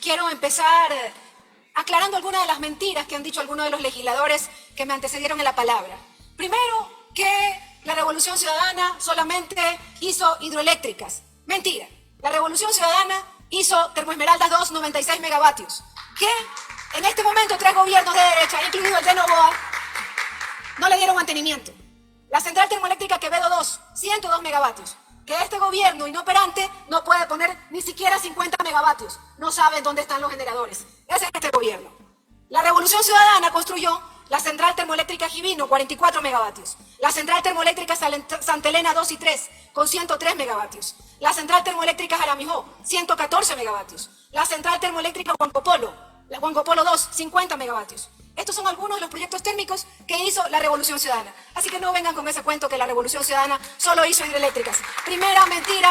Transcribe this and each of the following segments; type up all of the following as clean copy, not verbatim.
quiero empezar aclarando algunas de las mentiras que han dicho algunos de los legisladores que me antecedieron en la palabra. Primero, que la Revolución Ciudadana solamente hizo hidroeléctricas. Mentira. La Revolución Ciudadana hizo Termoesmeraldas 2, 96 megavatios. Que en este momento 3 gobiernos de derecha, incluido el de Novoa, no le dieron mantenimiento. La central termoeléctrica Quevedo 2, 102 megavatios. Que este gobierno inoperante no puede poner ni siquiera 50 megavatios. No saben dónde están los generadores. Ese es este gobierno. La Revolución Ciudadana construyó la central termoeléctrica Jibino, 44 megavatios. La central termoeléctrica Santa Elena 2 y 3, con 103 megavatios. La central termoeléctrica Jaramijó, 114 megavatios. La central termoeléctrica Huancopolo 2, 50 megavatios. Estos son algunos de los proyectos térmicos que hizo la Revolución Ciudadana. Así que no vengan con ese cuento que la Revolución Ciudadana solo hizo hidroeléctricas. Primera mentira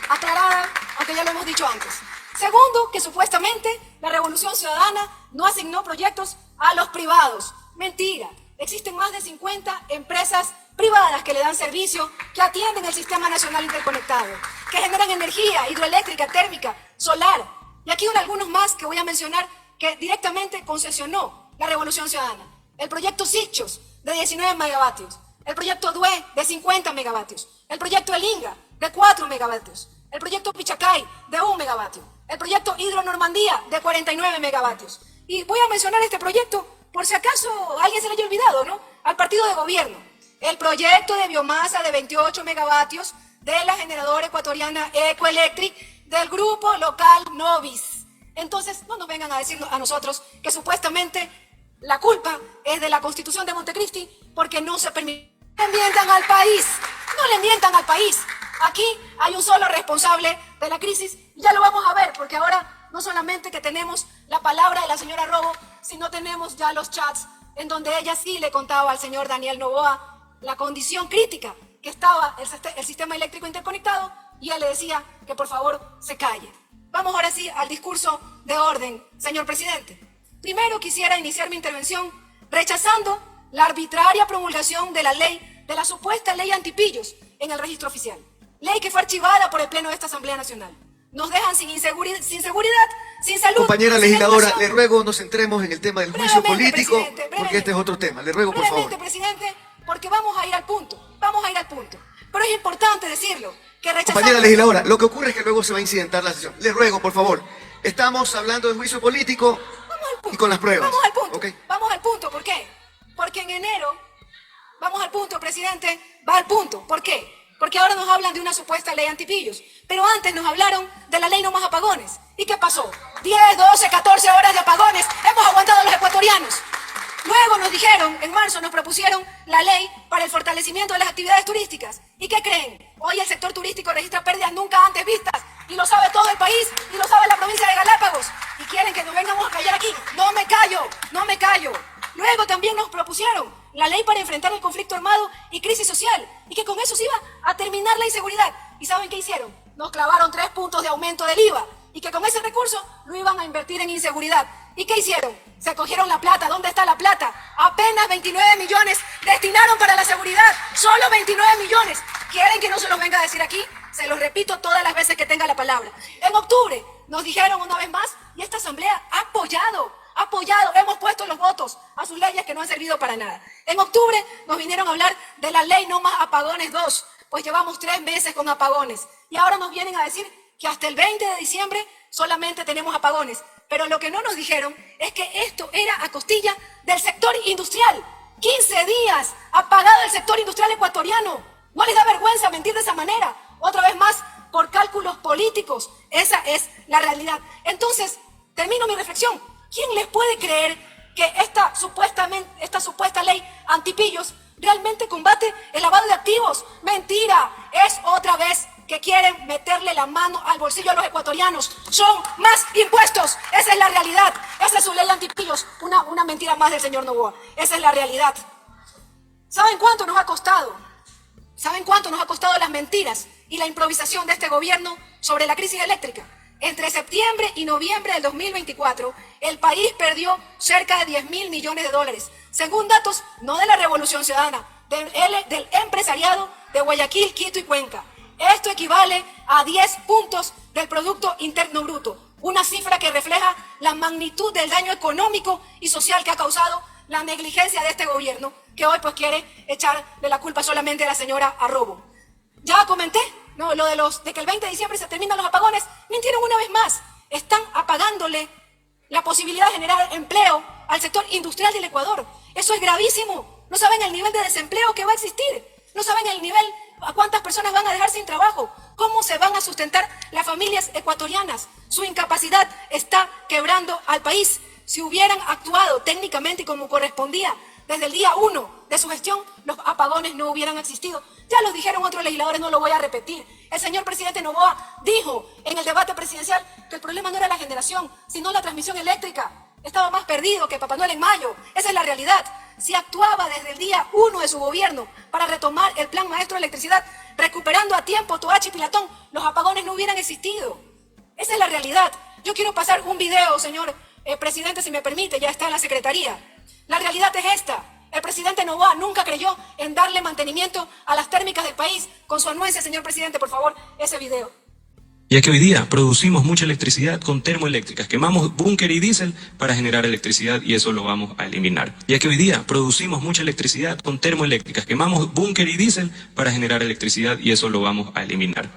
aclarada, aunque ya lo hemos dicho antes. Segundo, que supuestamente la Revolución Ciudadana no asignó proyectos a los privados. Mentira. Existen más de 50 empresas privadas que le dan servicio, que atienden el Sistema Nacional Interconectado, que generan energía hidroeléctrica, térmica, solar. Y aquí algunos más que voy a mencionar que directamente concesionó la Revolución Ciudadana. El proyecto Sichos, de 19 megavatios. El proyecto DUE, de 50 megavatios. El proyecto El Inga, de 4 megavatios. El proyecto Pichacay, de 1 megavatio. El proyecto Hidro Normandía, de 49 megavatios. Y voy a mencionar este proyecto por si acaso a alguien se le haya olvidado, ¿no? Al partido de gobierno. El proyecto de biomasa de 28 megavatios de la generadora ecuatoriana Ecoelectric del grupo local Novis. Entonces, no nos vengan a decir a nosotros que supuestamente la culpa es de la Constitución de Montecristi porque no se permite. No le mientan al país, no le mientan al país. Aquí hay un solo responsable de la crisis y ya lo vamos a ver porque ahora no solamente que tenemos la palabra de la señora Robo, sino tenemos ya los chats en donde ella sí le contaba al señor Daniel Noboa la condición crítica que estaba el sistema eléctrico interconectado y él le decía que por favor se calle. Vamos ahora sí al discurso de orden, señor presidente. Primero quisiera iniciar mi intervención rechazando la arbitraria promulgación de la ley, de la supuesta ley antipillos en el registro oficial. Ley que fue archivada por el Pleno de esta Asamblea Nacional. Nos dejan sin seguridad, sin salud. Compañera legisladora, le ruego nos centremos en el tema del juicio político, porque este es otro tema. Le ruego, por favor. Presidente, porque vamos a ir al punto, Pero es importante decirlo, que rechazamos... Compañera legisladora, lo que ocurre es que luego se va a incidentar la sesión. Le ruego, por favor, estamos hablando de juicio político y con las pruebas. Vamos al punto, ¿Okay? Vamos al punto, ¿por qué? Porque en enero, vamos al punto, presidente, va al punto, ¿por qué? Porque ahora nos hablan de una supuesta ley antipillos, pero antes nos hablaron de la ley no más apagones. ¿Y qué pasó? 10, 12, 14 horas de apagones hemos aguantado los ecuatorianos. Luego nos dijeron, en marzo nos propusieron la ley para el fortalecimiento de las actividades turísticas. ¿Y qué creen? Hoy el sector turístico registra pérdidas nunca antes vistas. Y lo sabe todo el país, y lo sabe la provincia de Galápagos. Y quieren que nos vengamos a callar aquí. No me callo. Luego también nos propusieron la ley para enfrentar el conflicto armado y crisis social. Y que con eso se iba a terminar la inseguridad. ¿Y saben qué hicieron? Nos clavaron 3 puntos de aumento del IVA. Y que con ese recurso lo iban a invertir en inseguridad. ¿Y qué hicieron? Se cogieron la plata. ¿Dónde está la plata? Apenas 29 millones destinaron para la seguridad. Solo 29 millones. ¿Quieren que no se los venga a decir aquí? Se los repito todas las veces que tenga la palabra. En octubre nos dijeron una vez más, y esta asamblea ha apoyado, hemos puesto los votos a sus leyes que no han servido para nada. En octubre nos vinieron a hablar de la ley No Más Apagones 2, pues llevamos 3 meses con apagones. Y ahora nos vienen a decir que hasta el 20 de diciembre solamente tenemos apagones. Pero lo que no nos dijeron es que esto era a costilla del sector industrial. 15 días apagado el sector industrial ecuatoriano. ¿No les da vergüenza mentir de esa manera? Otra vez más, por cálculos políticos. Esa es la realidad. Entonces, termino mi reflexión. ¿Quién les puede creer que esta supuesta ley antipillos realmente combate el lavado de activos? Mentira. Es otra vez que quieren meterle la mano al bolsillo a los ecuatorianos. Son más impuestos. Esa es la realidad. Esa es su ley antipillos. Una mentira más del señor Noboa. Esa es la realidad. ¿Saben cuánto nos ha costado? ¿Saben cuánto nos ha costado las mentiras y la improvisación de este gobierno sobre la crisis eléctrica? Entre septiembre y noviembre del 2024, el país perdió cerca de 10.000 millones de dólares, según datos no de la Revolución Ciudadana, del empresariado de Guayaquil, Quito y Cuenca. Esto equivale a 10 puntos del Producto Interno Bruto. Una cifra que refleja la magnitud del daño económico y social que ha causado la negligencia de este gobierno, que hoy pues quiere echarle la culpa solamente a la señora Arrobo. Ya comenté, ¿no?, lo de que el 20 de diciembre se terminan los apagones. Mintieron una vez más. Están apagándole la posibilidad de generar empleo al sector industrial del Ecuador. Eso es gravísimo. No saben el nivel de desempleo que va a existir. No saben el nivel a cuántas personas van a dejar sin trabajo. Cómo se van a sustentar las familias ecuatorianas. Su incapacidad está quebrando al país. Si hubieran actuado técnicamente y como correspondía desde el día 1 de su gestión, los apagones no hubieran existido. Ya lo dijeron otros legisladores, no lo voy a repetir. El señor presidente Noboa dijo en el debate presidencial que el problema no era la generación, sino la transmisión eléctrica. Estaba más perdido que Papá Noel en mayo. Esa es la realidad. Si actuaba desde el día 1 de su gobierno para retomar el plan maestro de electricidad, recuperando a tiempo Toachi y Pilatón, los apagones no hubieran existido. Esa es la realidad. Yo quiero pasar un video, señor presidente, si me permite, ya está en la secretaría. La realidad es esta. El presidente Noboa nunca creyó en darle mantenimiento a las térmicas del país. Con su anuencia, señor presidente, por favor, ese video. Ya que hoy día producimos mucha electricidad con termoeléctricas, quemamos búnker y diésel para generar electricidad y eso lo vamos a eliminar. Ya que hoy día producimos mucha electricidad con termoeléctricas, quemamos búnker y diésel para generar electricidad y eso lo vamos a eliminar.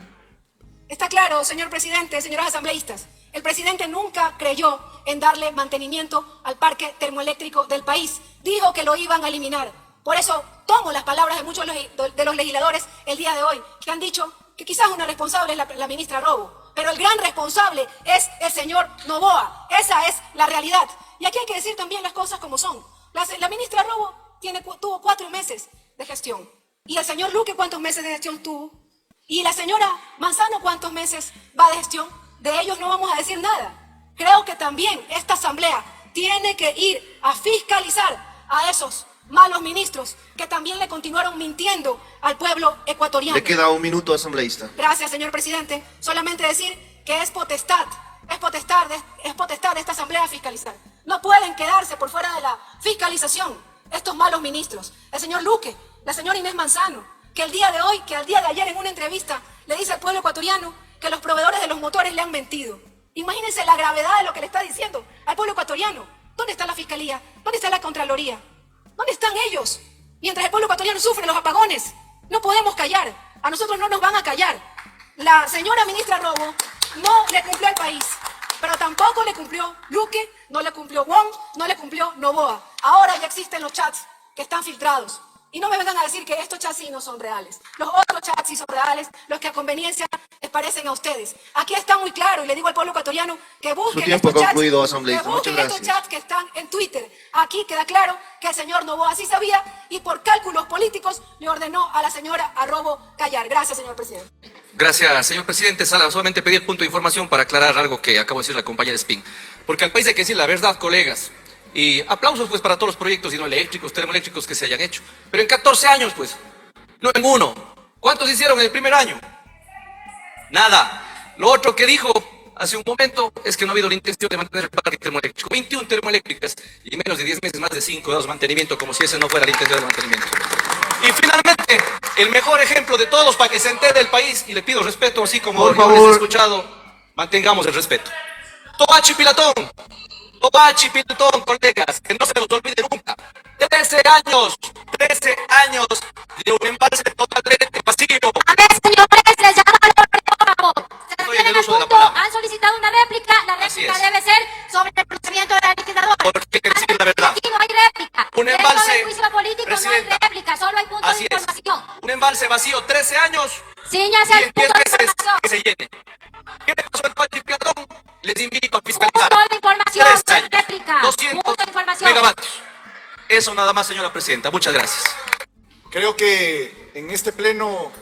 Está claro, señor presidente, señores asambleístas. El presidente nunca creyó en darle mantenimiento al parque termoeléctrico del país. Dijo que lo iban a eliminar. Por eso tomo las palabras de muchos de los legisladores el día de hoy, que han dicho que quizás una responsable es la ministra Arrobo, pero el gran responsable es el señor Noboa. Esa es la realidad. Y aquí hay que decir también las cosas como son. La ministra Arrobo tuvo 4 meses de gestión. ¿Y el señor Luque cuántos meses de gestión tuvo? ¿Y la señora Manzano cuántos meses va de gestión? De ellos no vamos a decir nada. Creo que también esta asamblea tiene que ir a fiscalizar a esos malos ministros que también le continuaron mintiendo al pueblo ecuatoriano. Le queda un minuto, asambleísta. Gracias, señor presidente. Solamente decir que es potestad de esta asamblea fiscalizar. No pueden quedarse por fuera de la fiscalización estos malos ministros. El señor Luque, la señora Inés Manzano, que el día de hoy, que al día de ayer en una entrevista le dice al pueblo ecuatoriano que los proveedores de los motores le han mentido. Imagínense la gravedad de lo que le está diciendo al pueblo ecuatoriano. ¿Dónde está la fiscalía? ¿Dónde está la contraloría? ¿Dónde están ellos? Mientras el pueblo ecuatoriano sufre los apagones, no podemos callar. A nosotros no nos van a callar. La señora ministra Arrobo no le cumplió al país, pero tampoco le cumplió Luque, no le cumplió Wong, no le cumplió Noboa. Ahora ya existen los chats que están filtrados. Y no me vengan a decir que estos chats sí no son reales. Los otros chats sí son reales, los que a conveniencia les parecen a ustedes. Aquí está muy claro, y le digo al pueblo ecuatoriano que busquen estos chats, estos chats que están en Twitter. Aquí queda claro que el señor Noboa sí sabía y por cálculos políticos le ordenó a la señora Arrobo callar. Gracias, señor presidente. Gracias, señor presidente. Sala, solamente pedir punto de información para aclarar algo que acabo de decir la compañera Spin. Porque al país hay que decir la verdad, colegas. Y aplausos pues para todos los proyectos hidroeléctricos, termoeléctricos que se hayan hecho. Pero en 14 años pues, no en uno. ¿Cuántos hicieron en el primer año? Nada. Lo otro que dijo hace un momento es que no ha habido la intención de mantener el parque termoeléctrico. 21 termoeléctricas y menos de 10 meses, más de 5 de mantenimiento, como si ese no fuera la intención de mantenimiento. Y finalmente, el mejor ejemplo de todos para que se entere el país, y le pido respeto, así como yo les he escuchado, mantengamos el respeto. Toachi Pilatón. Toachi Pilatón, colegas, que no se nos olvide nunca. 13 años de un embalse totalmente vacío. A ver, señores, les llamo al orden. Se Estoy en refieren el al uso de la punto, palabra. han solicitado una réplica. La Así réplica es. debe ser sobre el procedimiento de la liquidadora. Porque hay que decir la verdad. Aquí no hay réplica. Un Dentro embalse, del juicio político presidenta. no hay réplica, solo hay punto Así de es. información. Un embalse vacío, 13 años, Ciñase al 10 punto de veces información. que se llene. ¿Qué le pasó al Toachi Pilatón? Les invito a fiscalizar. Punto de información, 13 no hay años, réplica. 200 Punto de información. megavatios. Eso nada más, señora presidenta. Muchas gracias. Creo que en este pleno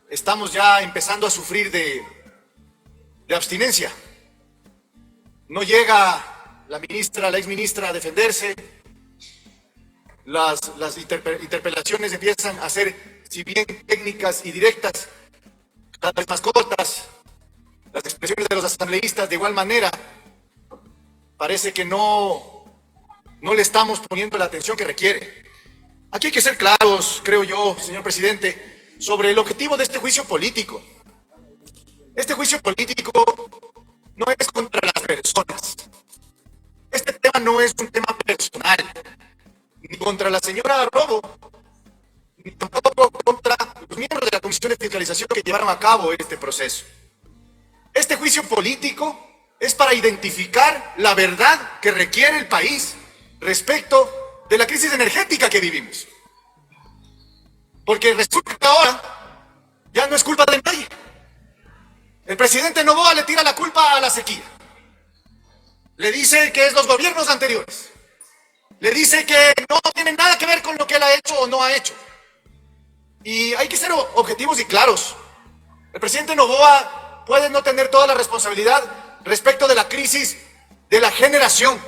estamos ya empezando a sufrir de abstinencia. No llega la exministra a defenderse. Las interpelaciones empiezan a ser, si bien técnicas y directas, cada vez más cortas. Las expresiones de los asambleístas de igual manera. Parece que no le estamos poniendo la atención que requiere. Aquí hay que ser claros, creo yo, señor presidente, sobre el objetivo de este juicio político. Este juicio político no es contra las personas. Este tema no es un tema personal, ni contra la señora Robo, ni tampoco contra los miembros de la Comisión de Fiscalización que llevaron a cabo este proceso. Este juicio político es para identificar la verdad que requiere el país respecto de la crisis energética que vivimos. Porque resulta que ahora ya no es culpa de nadie. El presidente Noboa le tira la culpa a la sequía. Le dice que es los gobiernos anteriores. Le dice que no tiene nada que ver con lo que él ha hecho o no ha hecho. Y hay que ser objetivos y claros. El presidente Noboa puede no tener toda la responsabilidad respecto de la crisis de la generación,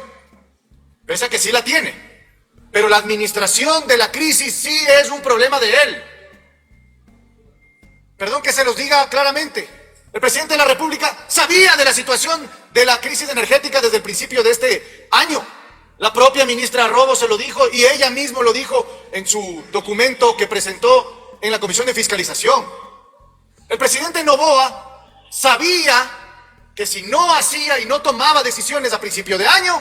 pese a que sí la tiene. Pero la administración de la crisis sí es un problema de él. Perdón que se los diga claramente. El presidente de la República sabía de la situación de la crisis energética desde el principio de este año. La propia ministra Robo se lo dijo y ella misma lo dijo en su documento que presentó en la Comisión de Fiscalización. El presidente Noboa sabía que si no hacía y no tomaba decisiones a principio de año,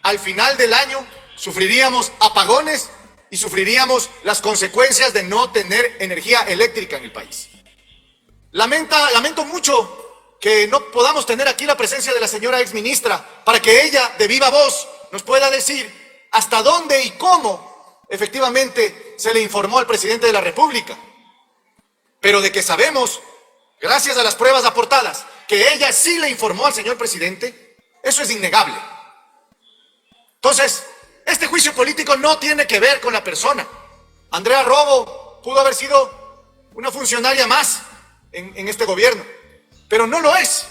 al final del año sufriríamos apagones y sufriríamos las consecuencias de no tener energía eléctrica en el país. Lamento mucho que no podamos tener aquí la presencia de la señora exministra para que ella, de viva voz, nos pueda decir hasta dónde y cómo efectivamente se le informó al presidente de la República. Pero de que sabemos, gracias a las pruebas aportadas, que ella sí le informó al señor presidente, eso es innegable. Entonces, este juicio político no tiene que ver con la persona. Andrea Robo pudo haber sido una funcionaria más en este gobierno, pero no lo es,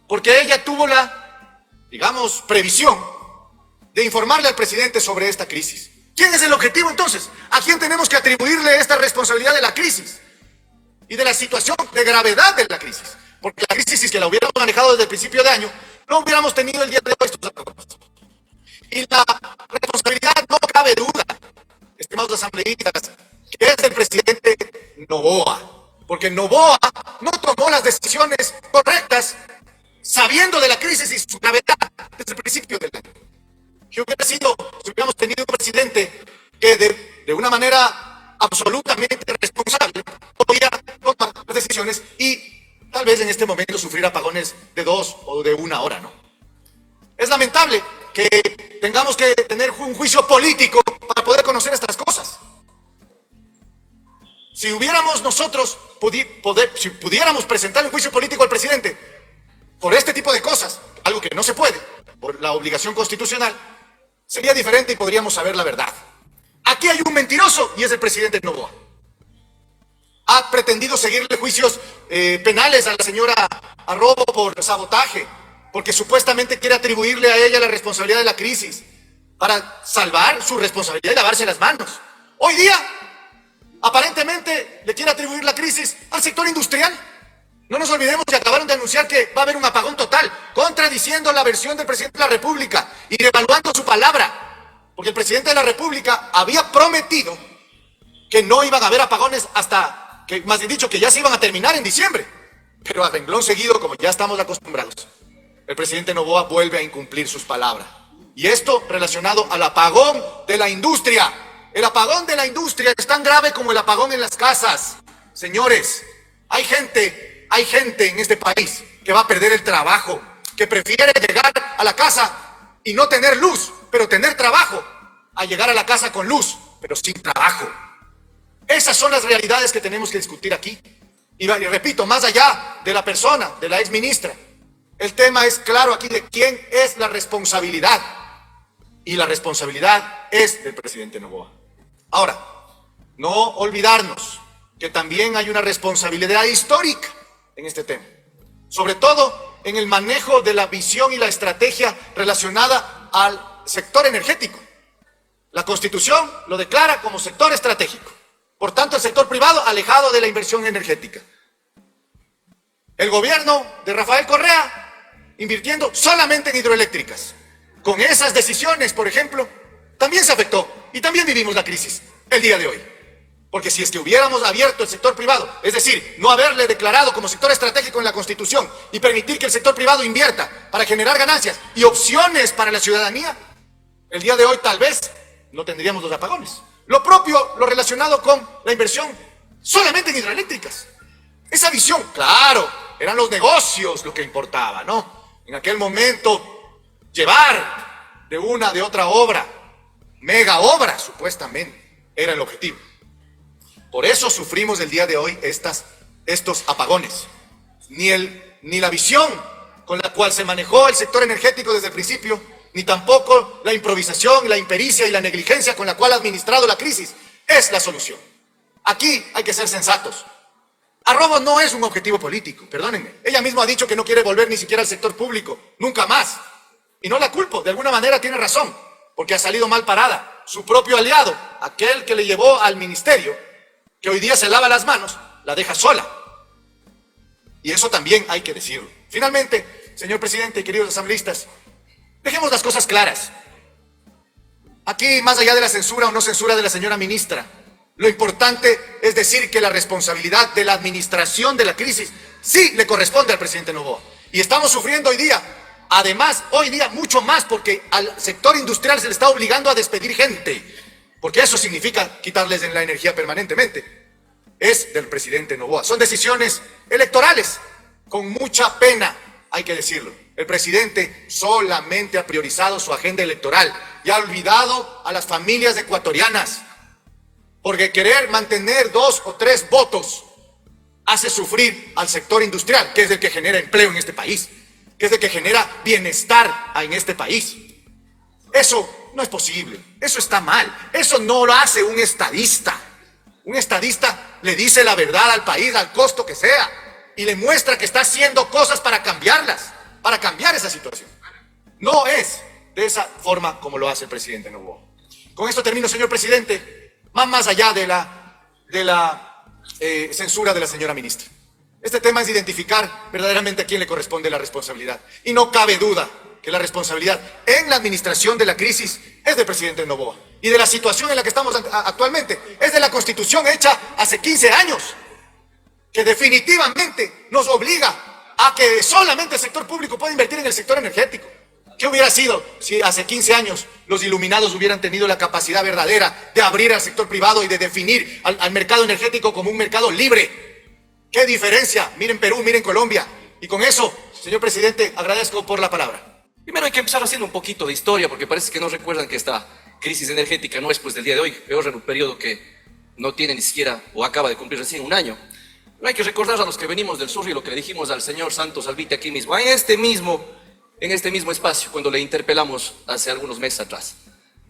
porque ella tuvo la, digamos, previsión de informarle al presidente sobre esta crisis. ¿Quién es el objetivo entonces? ¿A quién tenemos que atribuirle esta responsabilidad de la crisis y de la situación de gravedad de la crisis? Porque la crisis, si es que la hubiéramos manejado desde el principio de año, no hubiéramos tenido el día de hoy estos apagones. Y la responsabilidad, no cabe duda, estimados asambleístas, que es del presidente Noboa. Porque Noboa no tomó las decisiones correctas sabiendo de la crisis y su gravedad desde el principio del año. Que hubiera sido, si hubiéramos tenido un presidente que de una manera absolutamente responsable podía tomar las decisiones y tal vez en este momento sufrir apagones de 2 o de 1 hora, ¿no? Es lamentable que tengamos que tener un juicio político para poder conocer estas cosas. Si hubiéramos nosotros, si pudiéramos presentar un juicio político al presidente por este tipo de cosas, algo que no se puede, por la obligación constitucional, sería diferente y podríamos saber la verdad. Aquí hay un mentiroso y es el presidente Noboa. Ha pretendido seguirle juicios penales a la señora Robo por sabotaje, porque supuestamente quiere atribuirle a ella la responsabilidad de la crisis para salvar su responsabilidad y lavarse las manos. Hoy día, aparentemente, le quiere atribuir la crisis al sector industrial. No nos olvidemos que acabaron de anunciar que va a haber un apagón total, contradiciendo la versión del presidente de la República y devaluando su palabra, porque el presidente de la República había prometido que no iban a haber apagones hasta, que más bien dicho, que ya se iban a terminar en diciembre. Pero a renglón seguido, como ya estamos acostumbrados, el presidente Noboa vuelve a incumplir sus palabras. Y esto relacionado al apagón de la industria. El apagón de la industria es tan grave como el apagón en las casas. Señores, hay gente en este país que va a perder el trabajo, que prefiere llegar a la casa y no tener luz, pero tener trabajo, a llegar a la casa con luz, pero sin trabajo. Esas son las realidades que tenemos que discutir aquí. Y repito, más allá de la persona, de la exministra, el tema es claro aquí de quién es la responsabilidad. Y la responsabilidad es del presidente Noboa. Ahora, no olvidarnos que también hay una responsabilidad histórica en este tema. Sobre todo en el manejo de la visión y la estrategia relacionada al sector energético. La Constitución lo declara como sector estratégico. Por tanto, el sector privado alejado de la inversión energética. El gobierno de Rafael Correa invirtiendo solamente en hidroeléctricas. Con esas decisiones, por ejemplo, también se afectó y también vivimos la crisis el día de hoy. Porque si es que hubiéramos abierto el sector privado, es decir, no haberle declarado como sector estratégico en la Constitución y permitir que el sector privado invierta para generar ganancias y opciones para la ciudadanía, el día de hoy tal vez no tendríamos los apagones. Lo propio, lo relacionado con la inversión solamente en hidroeléctricas. Esa visión, claro, eran los negocios lo que importaba, ¿no? En aquel momento, llevar de una de otra obra, mega obra supuestamente, era el objetivo. Por eso sufrimos el día de hoy estos apagones. Ni la visión con la cual se manejó el sector energético desde el principio, ni tampoco la improvisación, la impericia y la negligencia con la cual ha administrado la crisis es la solución. Aquí hay que ser sensatos. Arrobo no es un objetivo político, perdónenme. Ella misma ha dicho que no quiere volver ni siquiera al sector público, nunca más. Y no la culpo, de alguna manera tiene razón, porque ha salido mal parada. Su propio aliado, aquel que le llevó al ministerio, que hoy día se lava las manos, la deja sola. Y eso también hay que decirlo. Finalmente, señor presidente y queridos asambleístas, dejemos las cosas claras. Aquí, más allá de la censura o no censura de la señora ministra, lo importante es decir que la responsabilidad de la administración de la crisis sí le corresponde al presidente Noboa. Y estamos sufriendo hoy día, además, hoy día mucho más, porque al sector industrial se le está obligando a despedir gente, porque eso significa quitarles en la energía permanentemente. Es del presidente Noboa. Son decisiones electorales, con mucha pena, hay que decirlo. El presidente solamente ha priorizado su agenda electoral y ha olvidado a las familias ecuatorianas. Porque querer mantener 2 o 3 votos hace sufrir al sector industrial, que es el que genera empleo en este país, que es el que genera bienestar en este país. Eso no es posible, eso está mal, eso no lo hace un estadista. Un estadista le dice la verdad al país, al costo que sea, y le muestra que está haciendo cosas para cambiarlas, para cambiar esa situación. No es de esa forma como lo hace el presidente Noboa. Con esto termino, señor presidente. Más allá de la censura de la señora ministra. Este tema es identificar verdaderamente a quién le corresponde la responsabilidad. Y no cabe duda que la responsabilidad en la administración de la crisis es del presidente Noboa. Y de la situación en la que estamos actualmente es de la Constitución hecha hace 15 años, que definitivamente nos obliga a que solamente el sector público pueda invertir en el sector energético. ¿Qué hubiera sido si hace 15 años los iluminados hubieran tenido la capacidad verdadera de abrir al sector privado y de definir al mercado energético como un mercado libre? ¿Qué diferencia? Miren Perú, miren Colombia. Y con eso, señor presidente, agradezco por la palabra. Primero hay que empezar haciendo un poquito de historia, porque parece que no recuerdan que esta crisis energética no es pues del día de hoy, peor en un periodo que no tiene ni siquiera o acaba de cumplir recién un año. No hay que recordar a los que venimos del sur y lo que le dijimos al señor Santos Albite aquí mismo, en este mismo espacio, cuando le interpelamos hace algunos meses atrás,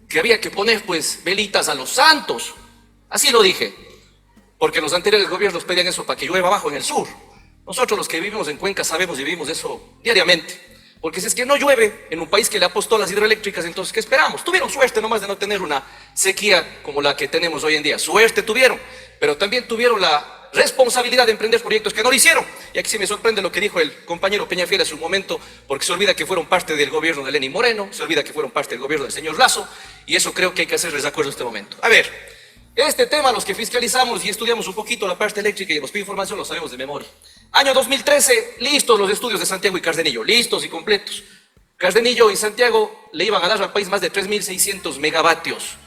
que había que poner pues velitas a los santos. Así lo dije, porque los anteriores gobiernos pedían eso para que llueva abajo en el sur. Nosotros los que vivimos en Cuenca sabemos y vivimos eso diariamente, porque si es que no llueve en un país que le apostó a las hidroeléctricas, entonces ¿qué esperamos? Tuvieron suerte nomás de no tener una sequía como la que tenemos hoy en día. Suerte tuvieron, pero también tuvieron la responsabilidad de emprender proyectos que no lo hicieron. Y aquí sí me sorprende lo que dijo el compañero Peñafiel hace un momento, porque se olvida que fueron parte del gobierno de Lenín Moreno, se olvida que fueron parte del gobierno del señor Lazo, y eso creo que hay que hacerles de acuerdo en este momento. A ver, este tema, los que fiscalizamos y estudiamos un poquito la parte eléctrica y los pide información, lo sabemos de memoria. Año 2013, listos los estudios de Santiago y Cardenillo, listos y completos. Cardenillo y Santiago le iban a dar al país más de 3.600 megavatios,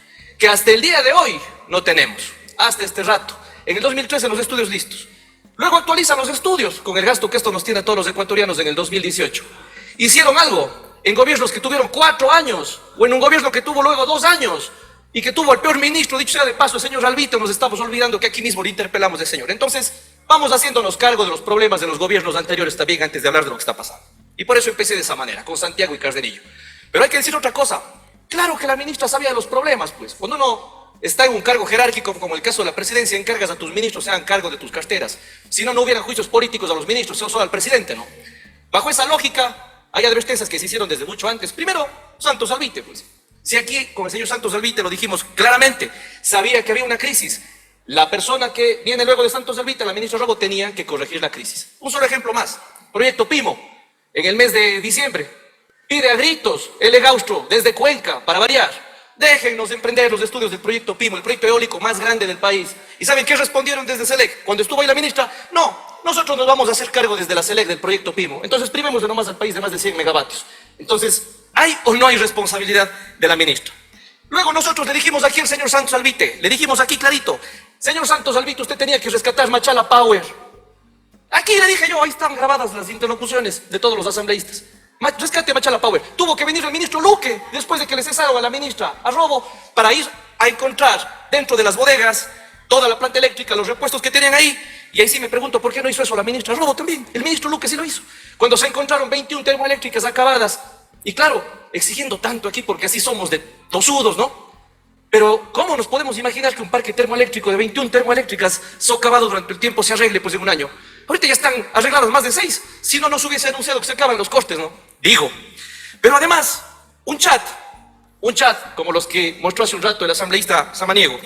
que hasta el día de hoy no tenemos, hasta este rato. En el 2013 los estudios listos. Luego actualizan los estudios con el gasto que esto nos tiene a todos los ecuatorianos en el 2018. Hicieron algo en gobiernos que tuvieron 4 años, o en un gobierno que tuvo luego 2 años, y que tuvo al peor ministro, dicho sea de paso, el señor Albito. Nos estamos olvidando que aquí mismo le interpelamos al señor. Entonces, vamos haciéndonos cargo de los problemas de los gobiernos anteriores también antes de hablar de lo que está pasando. Y por eso empecé de esa manera, con Santiago y Cardenillo. Pero hay que decir otra cosa. Claro que la ministra sabía de los problemas, pues. Cuando uno está en un cargo jerárquico, como el caso de la presidencia, encargas a tus ministros se hagan cargo de tus carteras. Si no, no hubieran juicios políticos a los ministros, solo al presidente, ¿no? Bajo esa lógica, hay advertencias que se hicieron desde mucho antes. Primero, Santos Albite, pues. Si aquí, con el señor Santos Albite, lo dijimos claramente, sabía que había una crisis. La persona que viene luego de Santos Albite, la ministra Robo, tenía que corregir la crisis. Un solo ejemplo más. Proyecto Pimo, en el mes de diciembre. Pide a gritos el Egaustro desde Cuenca, para variar, déjennos emprender los estudios del proyecto PIMO, el proyecto eólico más grande del país. ¿Y saben qué respondieron desde SELEC? Cuando estuvo ahí la ministra, no, nosotros nos vamos a hacer cargo desde la SELEC del proyecto PIMO. Entonces privemos de nomás al país de más de 100 megavatios. Entonces, ¿hay o no hay responsabilidad de la ministra? Luego nosotros le dijimos aquí al señor Santos Albite, le dijimos aquí clarito, señor Santos Albite, usted tenía que rescatar Machala Power. Aquí le dije yo, ahí están grabadas las interlocuciones de todos los asambleístas. Rescate Machala Power. Tuvo que venir el ministro Luque, después de que le cesaron a la ministra Arrobo, para ir a encontrar dentro de las bodegas toda la planta eléctrica, los repuestos que tenían ahí. Y ahí sí me pregunto, ¿por qué no hizo eso la ministra Arrobo también? El ministro Luque sí lo hizo. Cuando se encontraron 21 termoeléctricas acabadas, y claro, exigiendo tanto aquí porque así somos de tosudos, ¿no? Pero ¿cómo nos podemos imaginar que un parque termoeléctrico de 21 termoeléctricas socavado durante el tiempo se arregle pues en un año? Ahorita ya están arregladas más de 6, si no nos hubiese anunciado que se acaban los costes, ¿no? Digo. Pero además, un chat como los que mostró hace un rato el asambleísta Samaniego,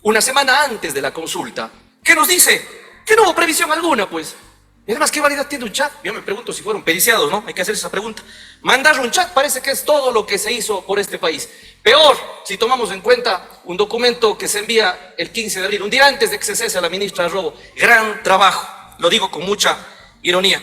una semana antes de la consulta, que nos dice que no hubo previsión alguna, pues. Y además, ¿qué validad tiene un chat? Yo me pregunto si fueron periciados, ¿no? Hay que hacer esa pregunta. Mandar un chat parece que es todo lo que se hizo por este país. Peor, si tomamos en cuenta un documento que se envía el 15 de abril, un día antes de que se cese a la ministra Robo. Gran trabajo, lo digo con mucha ironía.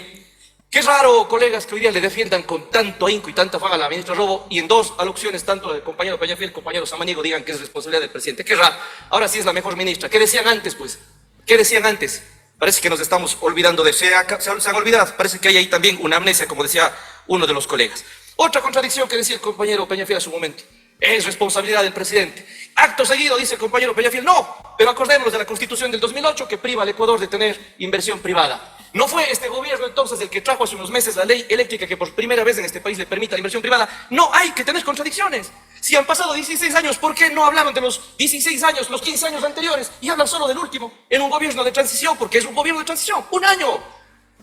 Qué raro, colegas, que hoy día le defiendan con tanto ahínco y tanta faga a la ministra Robo y en dos alusiones, tanto del compañero Peñafiel y el compañero Samaniego, digan que es responsabilidad del presidente. Qué raro, ahora sí es la mejor ministra. ¿Qué decían antes, pues? ¿Qué decían antes? Parece que nos estamos olvidando de eso. Se han olvidado. Parece que hay ahí también una amnesia, como decía uno de los colegas. Otra contradicción que decía el compañero Peñafiel a su momento. Es responsabilidad del presidente. Acto seguido dice el compañero Peñafiel, no, pero acordémonos de la Constitución del 2008 que priva al Ecuador de tener inversión privada. ¿No fue este gobierno entonces el que trajo hace unos meses la ley eléctrica que por primera vez en este país le permita la inversión privada? No hay que tener contradicciones. Si han pasado 16 años, ¿por qué no hablaban de los 16 años, los 15 años anteriores y hablan solo del último en un gobierno de transición? Porque es un gobierno de transición, un año.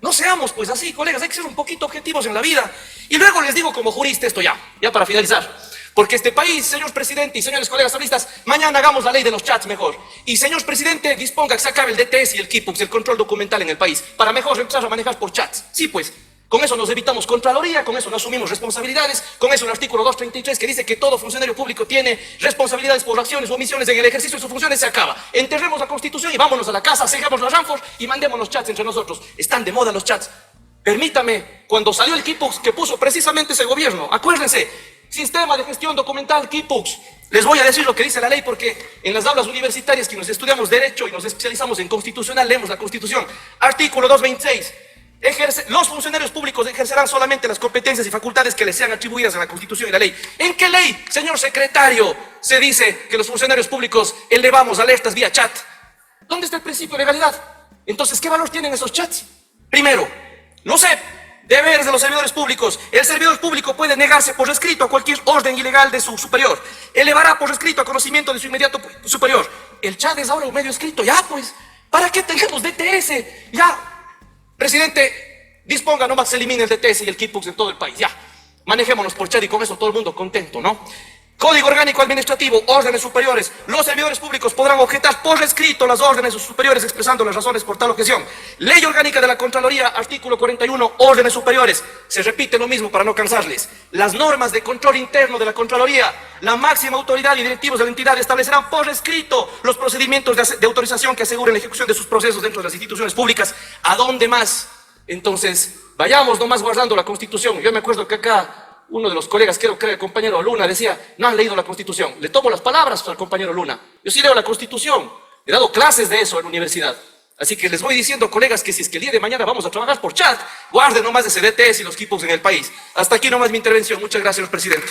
No seamos pues así, colegas, hay que ser un poquito objetivos en la vida. Y luego les digo como jurista esto ya para finalizar. Porque este país, señor presidente y señores colegas asambleístas, mañana hagamos la ley de los chats mejor. Y señor presidente, disponga que se acabe el DTS y el KIPUX, el control documental en el país, para mejor empezar a manejar por chats. Sí, pues, con eso nos evitamos Contraloría, con eso no asumimos responsabilidades, con eso el artículo 233 que dice que todo funcionario público tiene responsabilidades por acciones o omisiones en el ejercicio de sus funciones se acaba. Enterremos la Constitución y vámonos a la casa, cerremos las ranfos y mandemos los chats entre nosotros. Están de moda los chats. Permítame, cuando salió el KIPUX que puso precisamente ese gobierno, acuérdense, Sistema de Gestión Documental, KIPUX. Les voy a decir lo que dice la ley porque en las aulas universitarias que nos estudiamos Derecho y nos especializamos en Constitucional, leemos la Constitución. Artículo 226. Los funcionarios públicos ejercerán solamente las competencias y facultades que les sean atribuidas en la Constitución y la ley. ¿En qué ley, señor secretario, se dice que los funcionarios públicos elevamos alertas vía chat? ¿Dónde está el principio de legalidad? Entonces, ¿qué valor tienen esos chats? Primero, no sé. Deberes de los servidores públicos. El servidor público puede negarse por escrito a cualquier orden ilegal de su superior. Elevará por escrito a conocimiento de su inmediato superior. El chat es ahora un medio escrito. Ya pues, ¿para qué tenemos DTS? Ya, presidente, disponga nomás se elimine el DTS y el KIPUX en todo el país. Ya, manejémonos por chat y con eso todo el mundo contento, ¿no? Código Orgánico Administrativo, órdenes superiores. Los servidores públicos podrán objetar por escrito las órdenes superiores expresando las razones por tal objeción. Ley Orgánica de la Contraloría, artículo 41, órdenes superiores. Se repite lo mismo para no cansarles. Las normas de control interno de la Contraloría, la máxima autoridad y directivos de la entidad establecerán por escrito los procedimientos de autorización que aseguren la ejecución de sus procesos dentro de las instituciones públicas. ¿A dónde más? Entonces, vayamos nomás guardando la Constitución. Yo me acuerdo que acá uno de los colegas, creo que era el compañero Luna, decía, no han leído la Constitución. Le tomo las palabras al compañero Luna. Yo sí leo la Constitución. He dado clases de eso en la universidad. Así que les voy diciendo, colegas, que si es que el día de mañana vamos a trabajar por chat, guarden nomás ese DTS y los KIPUX en el país. Hasta aquí nomás mi intervención. Muchas gracias, señor presidente.